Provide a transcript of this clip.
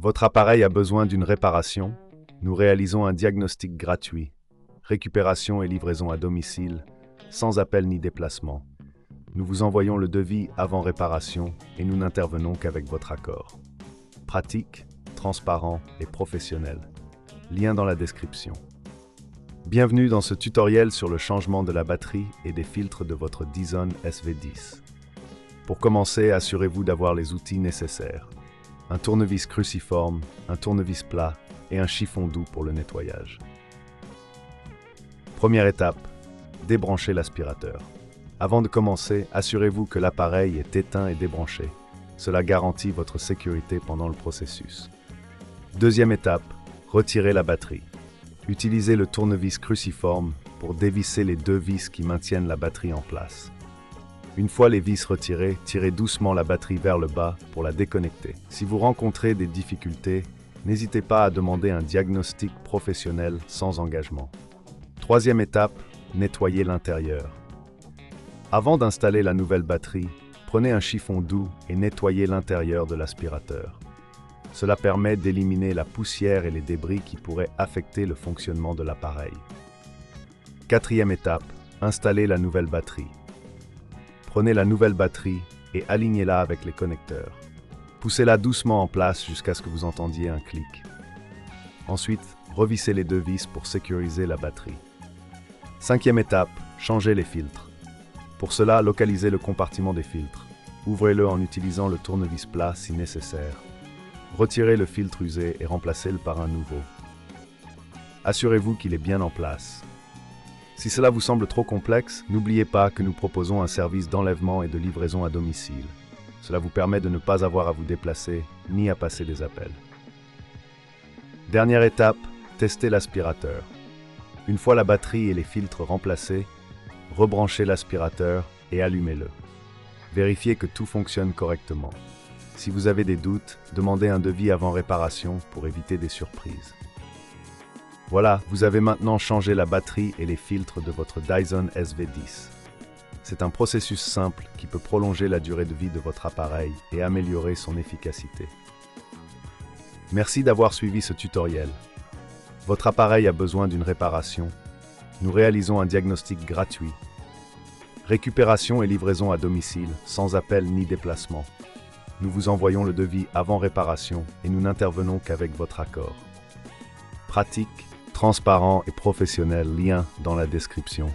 Votre appareil a besoin d'une réparation? Nous réalisons un diagnostic gratuit, récupération et livraison à domicile, sans appel ni déplacement. Nous vous envoyons le devis avant réparation et nous n'intervenons qu'avec votre accord. Pratique, transparent et professionnel. Lien dans la description. Bienvenue dans ce tutoriel sur le changement de la batterie et des filtres de votre Dyson SV10. Pour commencer, assurez-vous d'avoir les outils nécessaires. Un tournevis cruciforme, un tournevis plat et un chiffon doux pour le nettoyage. Première étape, débranchez l'aspirateur. Avant de commencer, assurez-vous que l'appareil est éteint et débranché. Cela garantit votre sécurité pendant le processus. Deuxième étape, retirez la batterie. Utilisez le tournevis cruciforme pour dévisser les deux vis qui maintiennent la batterie en place. Une fois les vis retirées, tirez doucement la batterie vers le bas pour la déconnecter. Si vous rencontrez des difficultés, n'hésitez pas à demander un diagnostic professionnel sans engagement. Troisième étape, nettoyez l'intérieur. Avant d'installer la nouvelle batterie, prenez un chiffon doux et nettoyez l'intérieur de l'aspirateur. Cela permet d'éliminer la poussière et les débris qui pourraient affecter le fonctionnement de l'appareil. Quatrième étape, installez la nouvelle batterie. Prenez la nouvelle batterie et alignez-la avec les connecteurs. Poussez-la doucement en place jusqu'à ce que vous entendiez un clic. Ensuite, revissez les deux vis pour sécuriser la batterie. Cinquième étape, changez les filtres. Pour cela, localisez le compartiment des filtres. Ouvrez-le en utilisant le tournevis plat si nécessaire. Retirez le filtre usé et remplacez-le par un nouveau. Assurez-vous qu'il est bien en place. Si cela vous semble trop complexe, n'oubliez pas que nous proposons un service d'enlèvement et de livraison à domicile. Cela vous permet de ne pas avoir à vous déplacer ni à passer des appels. Dernière étape, testez l'aspirateur. Une fois la batterie et les filtres remplacés, rebranchez l'aspirateur et allumez-le. Vérifiez que tout fonctionne correctement. Si vous avez des doutes, demandez un devis avant réparation pour éviter des surprises. Voilà, vous avez maintenant changé la batterie et les filtres de votre Dyson SV10. C'est un processus simple qui peut prolonger la durée de vie de votre appareil et améliorer son efficacité. Merci d'avoir suivi ce tutoriel. Votre appareil a besoin d'une réparation. Nous réalisons un diagnostic gratuit. Récupération et livraison à domicile, sans appel ni déplacement. Nous vous envoyons le devis avant réparation et nous n'intervenons qu'avec votre accord. Pratique, transparent et professionnel, lien dans la description.